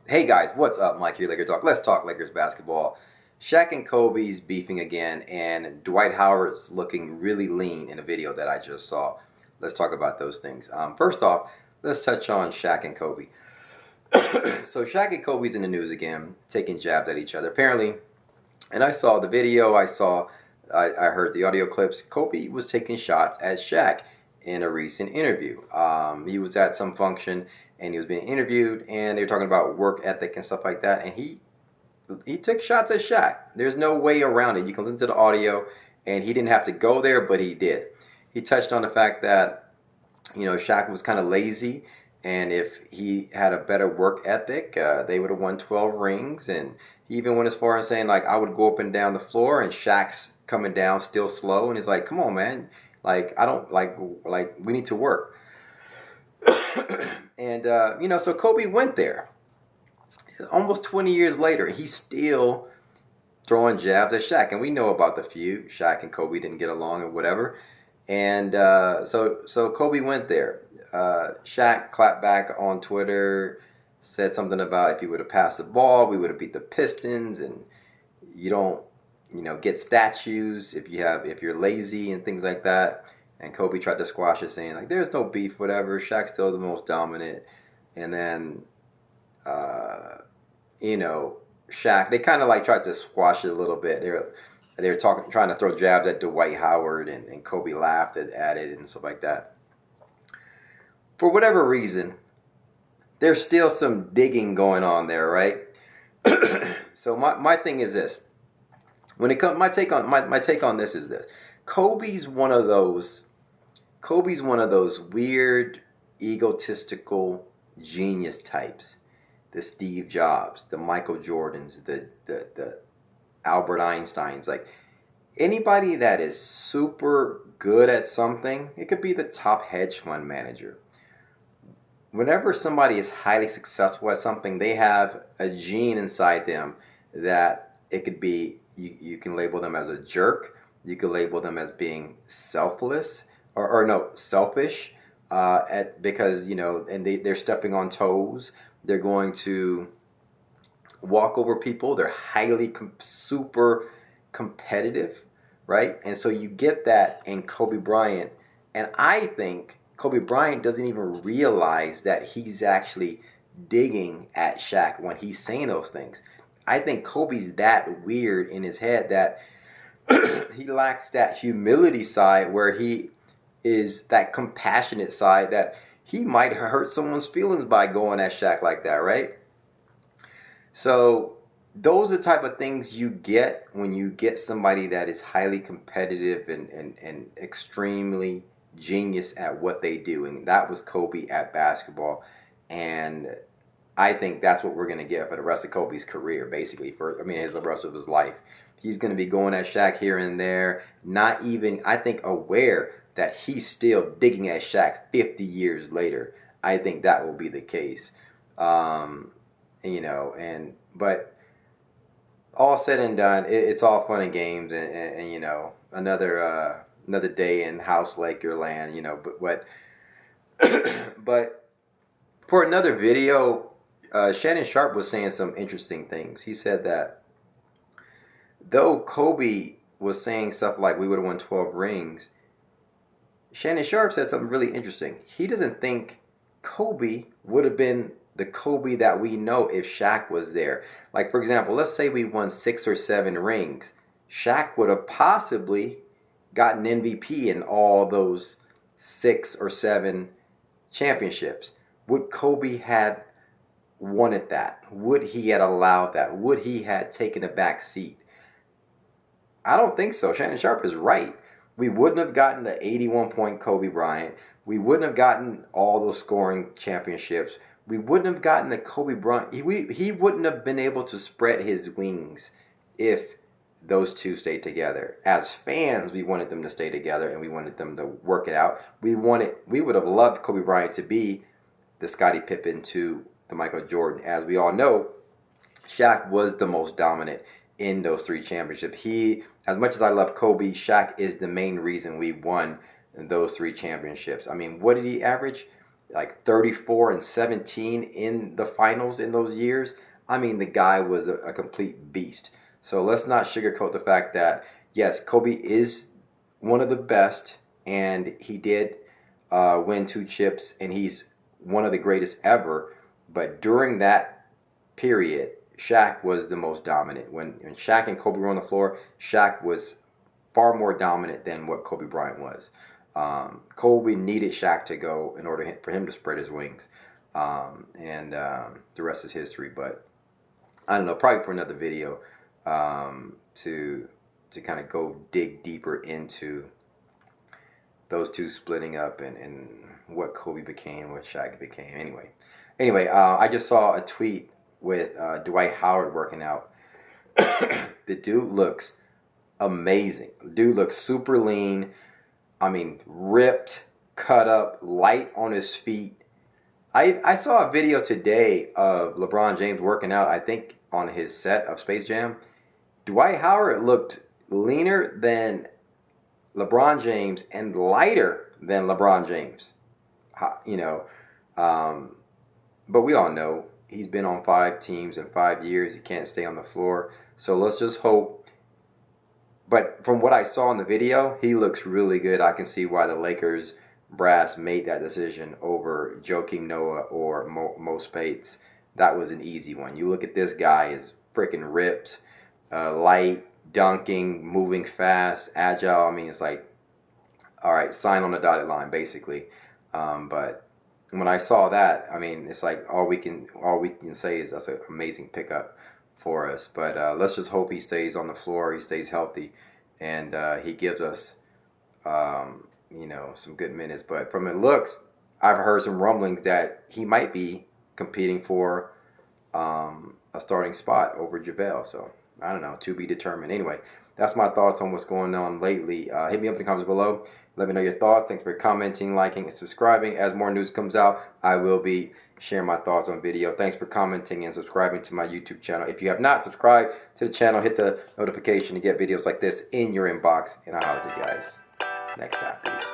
Hey guys, what's up? Mike here, Laker Talk. Let's talk Lakers basketball. Shaq and Kobe's beefing again, and Dwight Howard's looking really lean in a video that I just saw. Let's talk about those things. First off, let's touch on Shaq and Kobe. So Shaq and Kobe's in the news again, taking jabs at each other. Apparently, and I saw the video, I heard the audio clips. Kobe was taking shots at Shaq in a recent interview. He was at some function and he was being interviewed, and they were talking about work ethic and stuff like that. And he took shots at Shaq. There's no way around it. You can listen to the audio, and he didn't have to go there, but he did. He touched on the fact that Shaq was kind of lazy, and if he had a better work ethic, they would have won 12 rings. And he even went as far as saying, like, I would go up and down the floor, and Shaq's coming down still slow, and he's like, come on, man. Like, I don't, like we need to work. And, so Kobe went there. Almost 20 years later, he's still throwing jabs at Shaq. And we know about the feud. Shaq and Kobe didn't get along or whatever. And so Kobe went there. Shaq clapped back on Twitter, said something about if he would have passed the ball, we would have beat the Pistons, and you don't, get statues if you're lazy and things like that. And Kobe tried to squash it, saying like, "There's no beef, whatever. Shaq's still the most dominant." And then, Shaq, they kind of like tried to squash it a little bit. They were trying to throw jabs at Dwight Howard, and Kobe laughed at it and stuff like that. For whatever reason, there's still some digging going on there, right? So my thing is this. When it comes, my take on this is this: Kobe's one of those weird, egotistical genius types. The Steve Jobs, the Michael Jordans, the Albert Einsteins. Like, anybody that is super good at something, it could be the top hedge fund manager. Whenever somebody is highly successful at something, they have a gene inside them that it could be, you can label them as a jerk, you could label them as being selfless, selfish, because, and they're stepping on toes. They're going to walk over people. They're highly super competitive, right? And so you get that in Kobe Bryant. And I think Kobe Bryant doesn't even realize that he's actually digging at Shaq when he's saying those things. I think Kobe's that weird in his head that he lacks that humility side, where he is that compassionate side, that he might hurt someone's feelings by going at Shaq like that, right? So those are the type of things you get when you get somebody that is highly competitive and extremely genius at what they do. And that was Kobe at basketball. And I think that's what we're going to get for the rest of Kobe's career, basically, the rest of his life. He's going to be going at Shaq here and there, not even, I think, aware that he's still digging at Shaq 50 years later. I think that will be the case. But all said and done, it's all fun and games, and another day in House Laker land, but for another video, Shannon Sharp was saying some interesting things. He said that though Kobe was saying stuff like we would have won 12 rings, Shannon Sharp said something really interesting. He doesn't think Kobe would have been the Kobe that we know if Shaq was there. Like, for example, let's say we won 6 or 7 rings. Shaq would have possibly gotten MVP in all those 6 or 7 championships. Would Kobe had wanted that? Would he had allowed that? Would he had taken a back seat? I don't think so. Shannon Sharp is right. We wouldn't have gotten the 81-point Kobe Bryant. We wouldn't have gotten all those scoring championships. We wouldn't have gotten the Kobe Bryant. He wouldn't have been able to spread his wings if those two stayed together. As fans, we wanted them to stay together, and we wanted them to work it out. We would have loved Kobe Bryant to be the Scottie Pippen to the Michael Jordan. As we all know, Shaq was the most dominant in those 3 championships. As much as I love Kobe, Shaq is the main reason we won those 3 championships. I mean, what did he average? like 34 and 17 in the finals in those years. I mean, the guy was a complete beast. So let's not sugarcoat the fact that, yes, Kobe is one of the best, and he did win 2 chips, and he's one of the greatest ever. But during that period, Shaq was the most dominant. When Shaq and Kobe were on the floor, Shaq was far more dominant than what Kobe Bryant was. Kobe needed Shaq to go in order for him to spread his wings, and the rest is history. But I don't know, probably for another video, to kind of go dig deeper into those two splitting up, and what Kobe became, what Shaq became. Anyway, I just saw a tweet with Dwight Howard working out. The dude looks amazing. The dude looks super lean. I mean, ripped, cut up, light on his feet. I saw a video today of LeBron James working out, I think on his set of Space Jam. Dwight Howard looked leaner than LeBron James and lighter than LeBron James. You know, but we all know he's been on 5 teams in 5 years. He can't stay on the floor. So let's just hope. But from what I saw in the video, he looks really good. I can see why the Lakers brass made that decision over Joakim Noah or Mo Spates. That was an easy one. You look at this guy, is freaking ripped, light, dunking, moving fast, agile. I mean, it's like, all right, sign on the dotted line, basically. But when I saw that, I mean, it's like all we can say is that's an amazing pickup for us. But let's just hope he stays on the floor, he stays healthy, and he gives us, you know, some good minutes. But from it looks, I've heard some rumblings that he might be competing for a starting spot over JaVale. So I don't know, to be determined. Anyway, that's my thoughts on what's going on lately. Hit me up in the comments below. Let me know your thoughts. Thanks for commenting, liking, and subscribing. As more news comes out, I will be sharing my thoughts on video. Thanks for commenting and subscribing to my YouTube channel. If you have not subscribed to the channel, hit the notification to get videos like this in your inbox. And I'll holler at you guys next time. Peace.